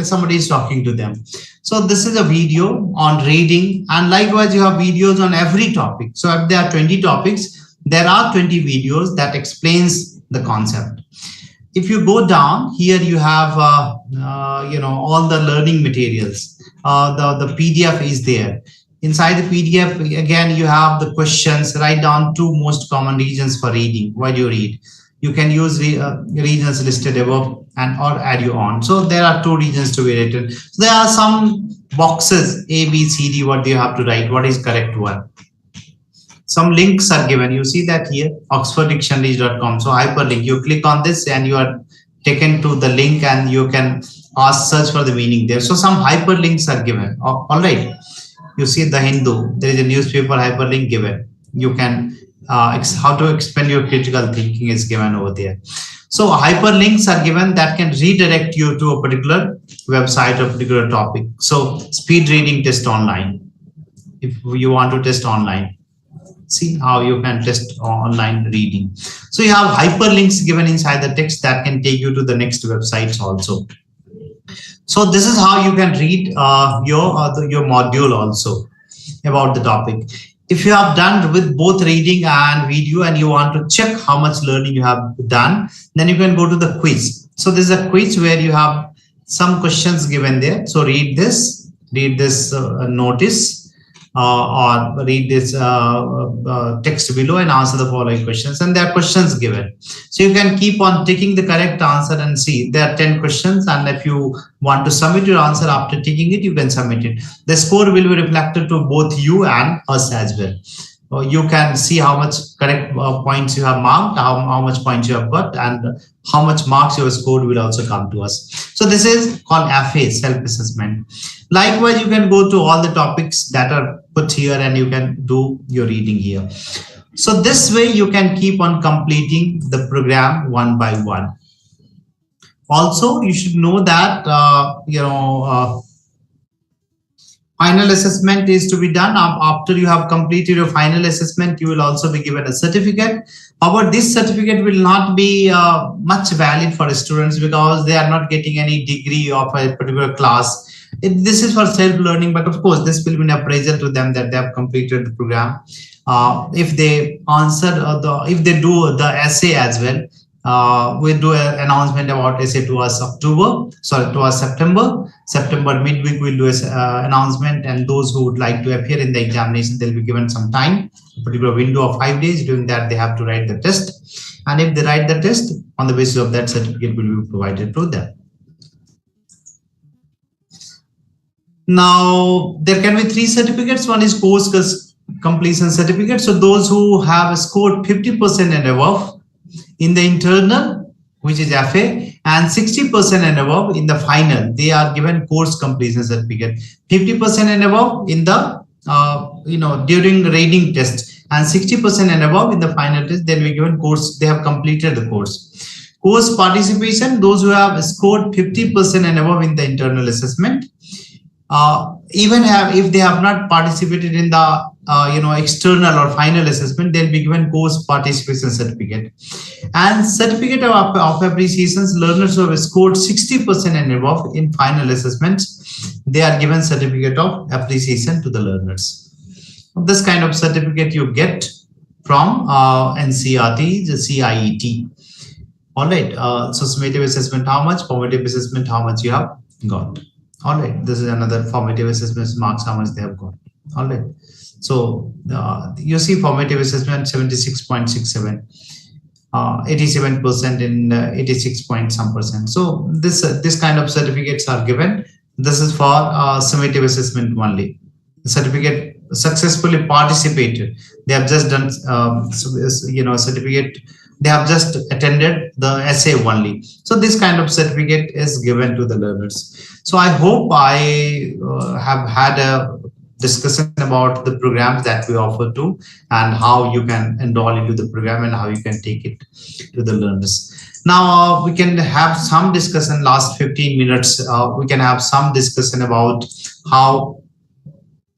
Somebody is talking to them. So this is a video on reading, and likewise you have videos on every topic. So if there are 20 topics, there are 20 videos that explains the concept. If you go down here, you have all the learning materials. The PDF is there. Inside the PDF, again, you have the questions. Write down 2 most common reasons for reading. Why do you read? You can use reasons listed above and or add you on. So there are 2 reasons to be written. So there are some boxes A, B, C, D. What do you have to write? What is correct one? Some links are given. You see that here, oxforddictionaries.com. So hyperlink. You click on this and you are taken to the link and you can search for the meaning there. So some hyperlinks are given. All right. You see the Hindu, there is a newspaper hyperlink given. You can, how to expand your critical thinking is given over there. So hyperlinks are given that can redirect you to a particular website or particular topic. So speed reading test online. If you want to test online, see how you can test online reading. So you have hyperlinks given inside the text that can take you to the next websites also. So this is how you can read your module also about the topic. If you have done with both reading and video and you want to check how much learning you have done, then you can go to the quiz. So this is a quiz where you have some questions given there. So read this notice or read this text below and answer the following questions, and there are questions given. So you can keep on ticking the correct answer and see there are 10 questions, and if you want to submit your answer after ticking it, you can submit it. The score will be reflected to both you and us as well. You can see how much correct points you have marked, how much points you have got, and how much marks you have scored will also come to us. So this is called FA, self-assessment. Likewise, you can go to all the topics that are put here and you can do your reading here. So this way you can keep on completing the program one by one. Also, you should know that, final assessment is to be done. After you have completed your final assessment, you will also be given a certificate. However, this certificate will not be much valid for students because they are not getting any degree of a particular class. This is for self-learning, but of course, this will be an appraisal to them that they have completed the program. If they answer if they do the essay as well, we'll do an announcement about essay towards September. September midweek, we'll do an announcement, and those who would like to appear in the examination, they'll be given some time, a particular window of 5 days. During that, they have to write the test. And if they write the test, on the basis of that, certificate will be provided to them. Now, there can be 3 certificates. One is course completion certificate. So those who have scored 50% and above in the internal, which is FA, and 60% and above in the final, they are given course completion certificate. 50% and above in the during rating test, and 60% and above in the final test, they'll be given course. They have completed the course. Course participation, those who have scored 50% and above in the internal assessment, even if they have not participated in the external or final assessment, they'll be given course participation certificate. And certificate of appreciations, learners who have scored 60% and above in final assessments, they are given certificate of appreciation to the learners. This kind of certificate you get from NCERT, the CIET. All right. So summative assessment, how much? Formative assessment, how much you have got? All right. This is another formative assessment marks, how much they have got. All right. So you see formative assessment 76.67, 87% in 86 point some percent. So this kind of certificates are given. This is for summative assessment only. The certificate successfully participated. They have just done certificate. They have just attended the essay only. So this kind of certificate is given to the learners. So I hope I have had a discussion about the programs that we offer to, and how you can enroll into the program and how you can take it to the learners. Now we can have some discussion, last 15 minutes, we can have some discussion about how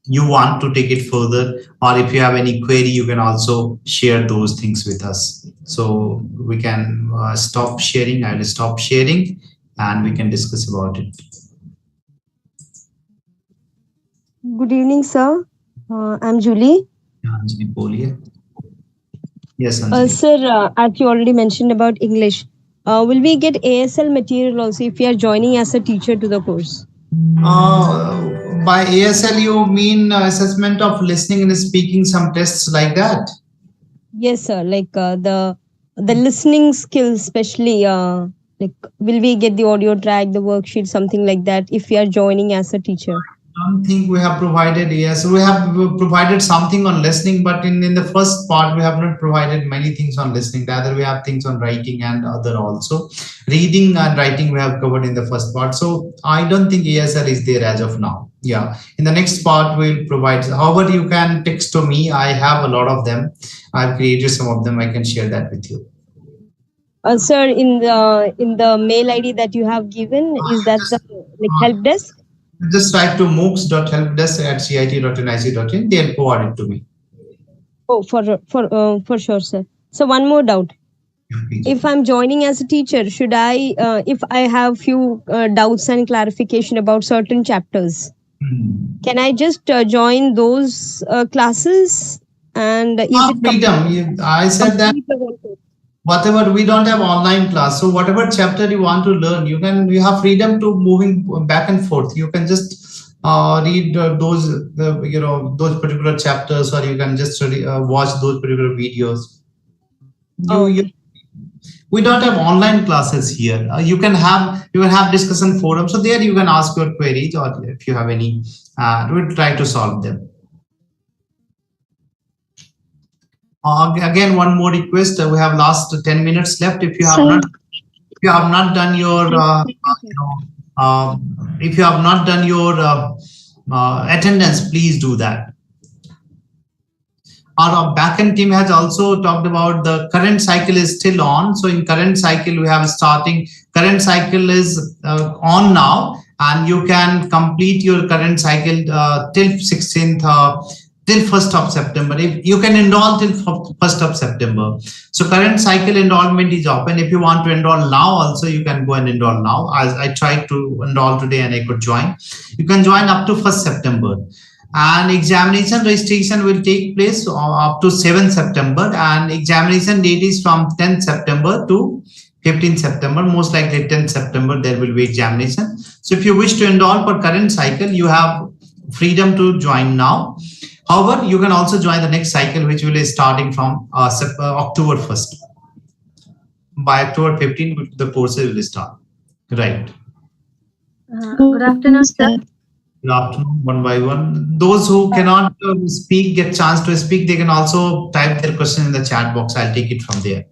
you want to take it further, or if you have any query, you can also share those things with us. So we can stop sharing. I will stop sharing and we can discuss about it. Good evening, sir. I'm Julie. Anjali Poliya. Yes, Anjali. Sir, as you already mentioned about English, will we get ASL material also if we are joining as a teacher to the course? By ASL, you mean assessment of listening and speaking, some tests like that? Yes, sir. Like the listening skills, especially like will we get the audio track, the worksheet, something like that if we are joining as a teacher? I don't think we have provided. Yes, we have provided something on listening, but in the first part we have not provided many things on listening. Rather, we have things on writing and other also. Reading and writing we have covered in the first part. So I don't think ASL is there as of now. Yeah, in the next part we'll provide. However, you can text to me. I have a lot of them. I've created some of them. I can share that with you. Sir, in the mail ID that you have given, is that the help desk? Just write to moocs.helpdesk@cit.nic.in. They'll forward it to me. Oh, for sure, sir. So one more doubt. If I'm joining as a teacher, should I, if I have few doubts and clarification about certain chapters, can I just join those classes? And is it freedom? I said that whatever, we don't have online class, so whatever chapter you want to learn, you have freedom to moving back and forth. You can just read those particular chapters, or you can just watch those particular videos. We don't have online classes here. You can have discussion forum, so there you can ask your queries, or if you have any, we'll try to solve them. Again, one more request. We have last 10 minutes left. If you have not done your attendance, please do that. Our backend team has also talked about the current cycle is still on. So in current cycle, we have starting. Current cycle is on now, and you can complete your current cycle till 16th. Till 1st of September. If you can enroll till 1st of September. So current cycle enrollment is open. If you want to enroll now also, you can go and enroll now. As I tried to enroll today and I could join. You can join up to 1st September. And examination registration will take place up to 7th September. And examination date is from 10th September to 15th September. Most likely 10th September there will be examination. So if you wish to enroll for current cycle, you have freedom to join now. However, you can also join the next cycle, which will be starting from October 1st. by October 15, the courses will start. Right. Good afternoon, sir. Good afternoon, one by one. Those who cannot speak, get chance to speak, they can also type their question in the chat box. I'll take it from there.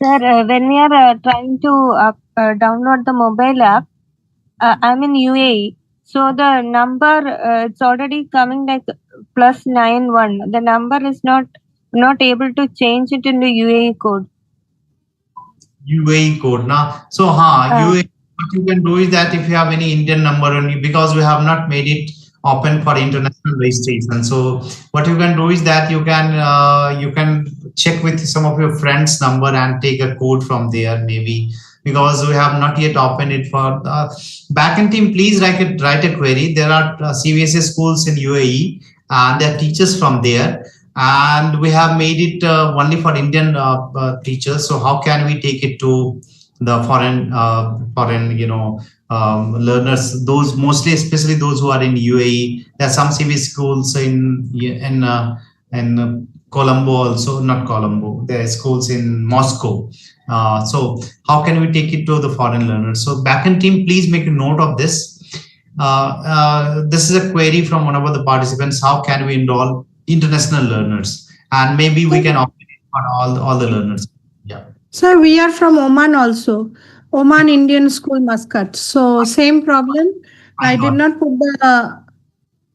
Sir, when we are trying to download the mobile app, I'm in UAE. So the number, it's already coming like +91. The number is not able to change it into UAE code. UAE code now. So UAE, what you can do is that if you have any Indian number only, because we have not made it open for international registration. So what you can do is that you can check with some of your friends' number and take a code from there, maybe, because we have not yet opened it for backend team. Please write a query. There are CBSE schools in UAE and there are teachers from there. And we have made it only for Indian teachers. So how can we take it to the foreign learners? Those mostly, especially those who are in UAE. There are some CBSE schools in Colombo also, not Colombo. There are schools in Moscow. So how can we take it to the foreign learners? So backend team, please make a note of this. This is a query from one of the participants. How can we enroll international learners? And maybe we can opt for all the learners. Yeah. Sir, we are from Oman also. Oman Indian School, Muscat. So same problem. I did not put the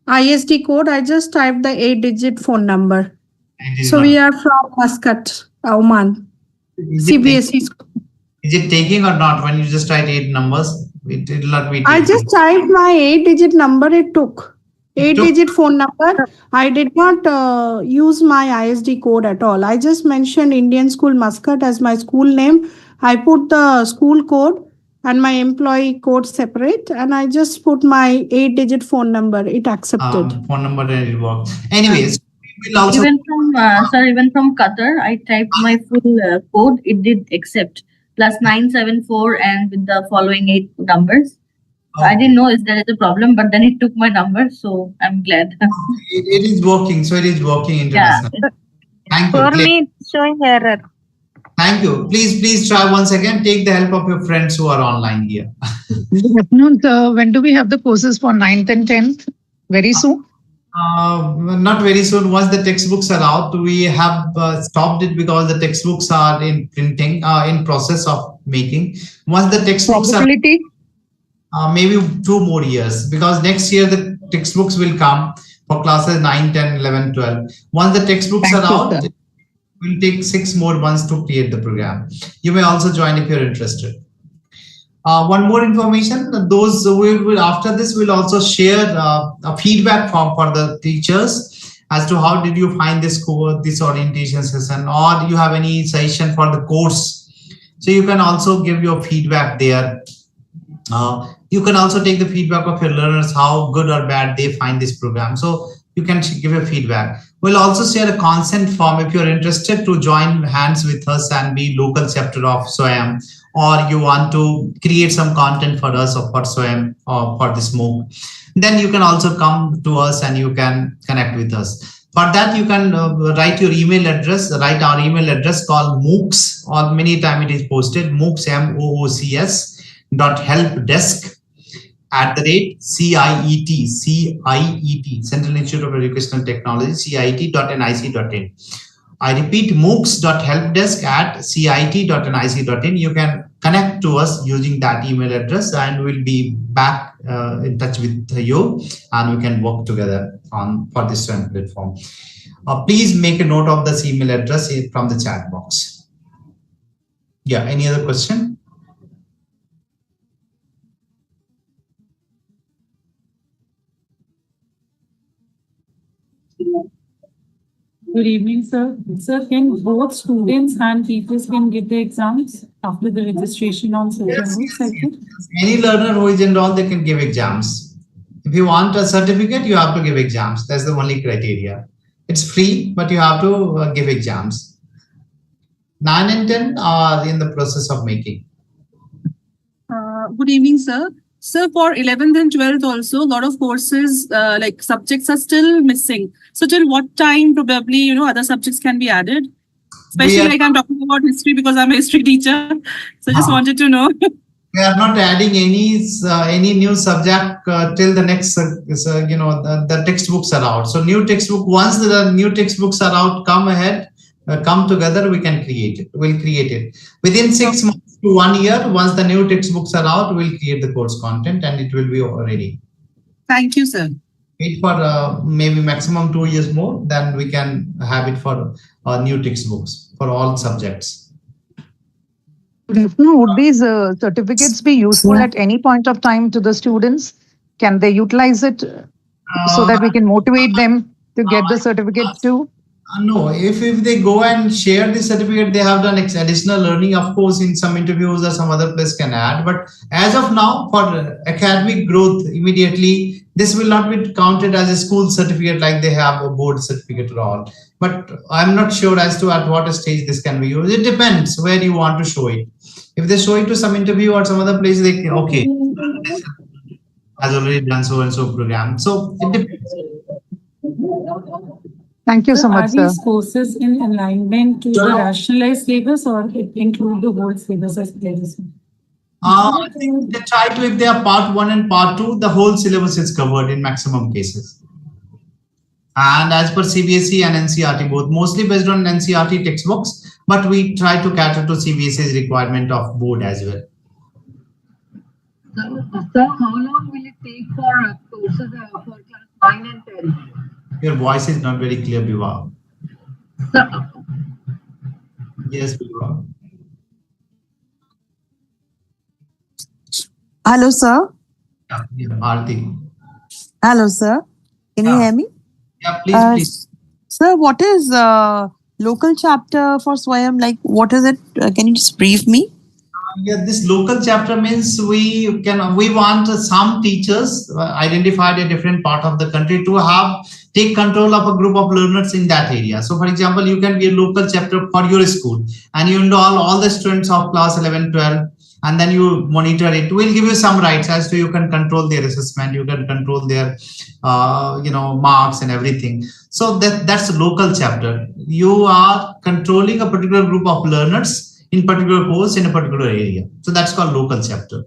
ISD code. I just typed the 8-digit phone number. So we are from Muscat, Oman. CBSE school. Is it taking or not? When you just write 8 numbers, it will not be taking. I just typed my 8-digit number. It took 8-digit phone number. I did not use my ISD code at all. I just mentioned Indian School Muscat as my school name. I put the school code and my employee code separate, and I just put my 8-digit phone number. It accepted. Phone number and it works. Anyways, we will also even from Qatar, I typed my full code. It did accept +974 and with the following 8 numbers. I didn't know if there is a problem, but then it took my number, so I'm glad. It is working. So it is working international. Yeah. Thank you. For me, it's showing error. Thank you. Please try once again. Take the help of your friends who are online here. Good afternoon, sir. When do we have the courses for 9th and 10th? Very soon? Not very soon. Once the textbooks are out, we have stopped it because the textbooks are in printing, in process of making. Once the textbooks Probability? maybe 2 more years, because next year the textbooks will come for classes 9, 10, 11, 12. Once the textbooks are out, it will take 6 more months to create the program. You may also join if you're interested. One more information, those will after this will also share a feedback form for the teachers as to how did you find this orientation session, or you have any suggestion for the course. So you can also give your feedback there. You can also take the feedback of your learners, how good or bad they find this program. So you can give a feedback. We'll also share a consent form if you're interested to join hands with us and be local chapter of SWAYAM, or you want to create some content for us or for SWAYAM or for this MOOC. Then you can also come to us and you can connect with us. For that, you can write your email address, write our email address called MOOCs, or many times it is posted, MOOCs, MOOCs.helpdesk@CIET, Central Institute of Educational Technology, CIET.nic.in. I repeat, MOOCs.helpdesk@CIET.nic.in. You can connect to us using that email address, and we'll be back in touch with you, and we can work together for this platform. Please make a note of this email address from the chat box. Yeah, any other question? Good evening, sir. Sir, can both students and teachers can give the exams after the registration on SWAYAM? Any learner who is enrolled, they can give exams. If you want a certificate, you have to give exams. That's the only criteria. It's free, but you have to give exams. 9 and 10 are in the process of making. Good evening, sir. Sir, for 11th and 12th also, a lot of courses, like subjects are still missing. So till what time probably, other subjects can be added? Especially like I'm talking about history because I'm a history teacher. So just wanted to know. We are not adding any new subject till the next, the textbooks are out. So new textbook, once the new textbooks are out, come ahead, come together, we can create it. We'll create it. Within 6 months to 1 year, once the new textbooks are out, we'll create the course content and it will be ready. Thank you, sir. Wait for maybe maximum 2 years more, then we can have it for new textbooks for all subjects. Would these certificates be useful at any point of time to the students? Can they utilize it so that we can motivate them to get the certificates too? No, if they go and share the certificate, they have done additional learning. Of course, in some interviews or some other place can add. But as of now, for academic growth immediately, this will not be counted as a school certificate like they have a board certificate or all. But I'm not sure as to at what stage this can be used. It depends where you want to show it. If they show it to some interview or some other place, they can, okay, has already done so and so program. So it depends. Thank you so much, sir. Are these courses in alignment to the rationalized syllabus or it include the whole syllabus as places? I think they try to, if they are part 1 and part 2, the whole syllabus is covered in maximum cases. And as per CBSE and NCERT both, mostly based on NCERT textbooks, but we try to cater to CBSE's requirement of board as well. So how long will it take for courses for class 9 and 10? Your voice is not very clear, Biva. Yes, Biva. Hello, sir. Yeah, Aarti. Hello, sir. Can you hear me? Yeah, please. Sir, what is local chapter for SWAYAM? Like, what is it? Can you just brief me? Yeah, this local chapter means we want some teachers identified in a different part of the country to take control of a group of learners in that area. So for example, you can be a local chapter for your school and you enroll all the students of class 11, 12, and then you monitor it. We'll give you some rights as to you can control their assessment, you can control their marks and everything. So that's a local chapter. You are controlling a particular group of learners in particular course in a particular area. So that's called local chapter.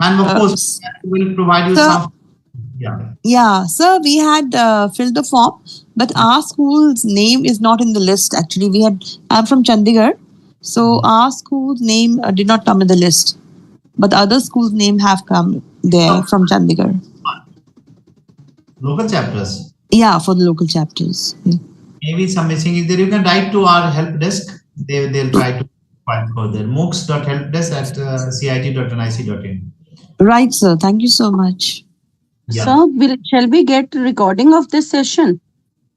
And of course, we'll provide you some. Yeah. Yeah, sir, we had filled the form, but our school's name is not in the list. Actually, I'm from Chandigarh. So our school's name did not come in the list, but other schools' name have come there from Chandigarh. Local chapters? Yeah, for the local chapters. Yeah. Maybe some missing is there. You can write to our help desk. They'll try to find further. moocs.helpdesk@cit.nic.in. Right, sir. Thank you so much. Yeah. So, shall we get recording of this session?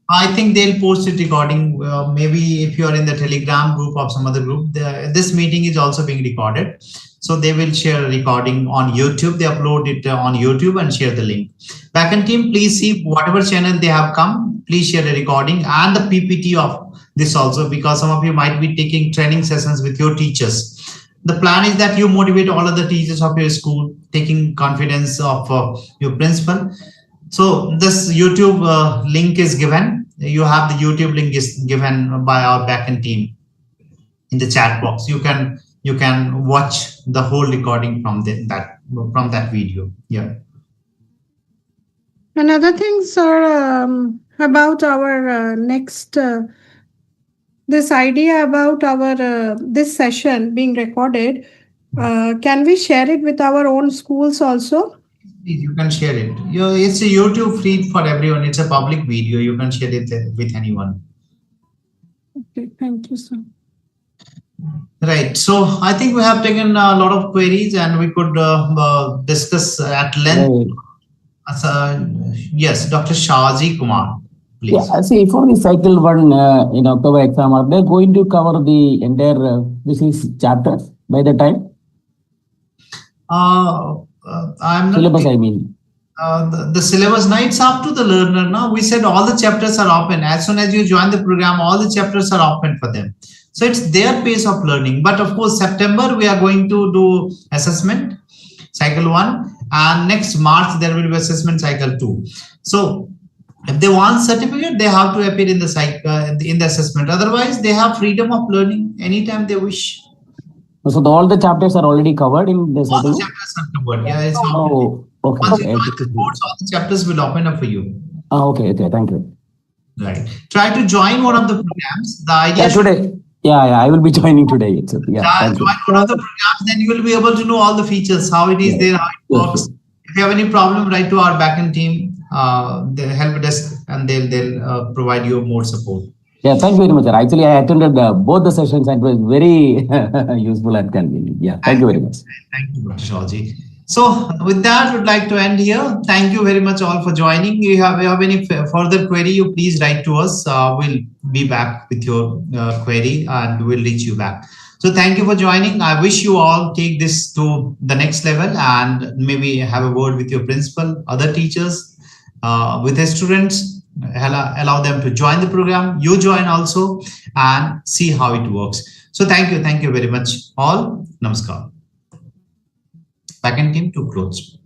I think they'll post it recording. Maybe if you are in the Telegram group or some other group, this meeting is also being recorded. So they will share a recording on YouTube. They upload it on YouTube and share the link. Backend team, please see whatever channel they have come. Please share a recording and the PPT of this also, because some of you might be taking training sessions with your teachers. The plan is that you motivate all of the teachers of your school, taking confidence of your principal. So this YouTube link is given. You have the YouTube link is given by our backend team in the chat box. You can watch the whole recording from that video. Yeah. Another thing, sir, about our next this idea about our this session being recorded. Can we share it with our own schools also? You can share it. It's a YouTube feed for everyone. It's a public video. You can share it with anyone. Okay, thank you, sir. Right. So I think we have taken a lot of queries and we could discuss at length. Yes, Dr. Shaji Kumar, please. Yeah, see, for the cycle 1 in October exam, are they going to cover the entire business chapters by the time? I'm not syllabus, I mean. The syllabus, now it's up to the learner. Now we said all the chapters are open. As soon as you join the program, all the chapters are open for them. So it's their pace of learning. But of course, September, we are going to do assessment cycle 1. And next March, there will be assessment cycle 2. So If they want certificate, they have to appear in the in the assessment. Otherwise, they have freedom of learning anytime they wish. So all the chapters are already covered in the All the cycle? chapters are covered. Yeah, it's okay. Once you join the course, all the chapters will open up for you. Okay, thank you. Right. Try to join one of the programs. The idea today. Yeah, I will be joining today. Thank join one of the programs, then you will be able to know all the features, how it is there, how it works. If you have any problem, write to our backend team, the help desk, and they'll provide you more support. Yeah, thank you very much, sir. Actually, I attended both the sessions and it was very useful and convenient. Yeah, thank you very much. Thank you, Dr. Shawji. So with that, we'd like to end here. Thank you very much all for joining. If you have any further query, you please write to us. We'll be back with your query and we'll reach you back. So thank you for joining. I wish you all take this to the next level and maybe have a word with your principal, other teachers, with the students. Allow them to join the program. You join also and see how it works. So thank you very much all. Namaskar. Backend team to close.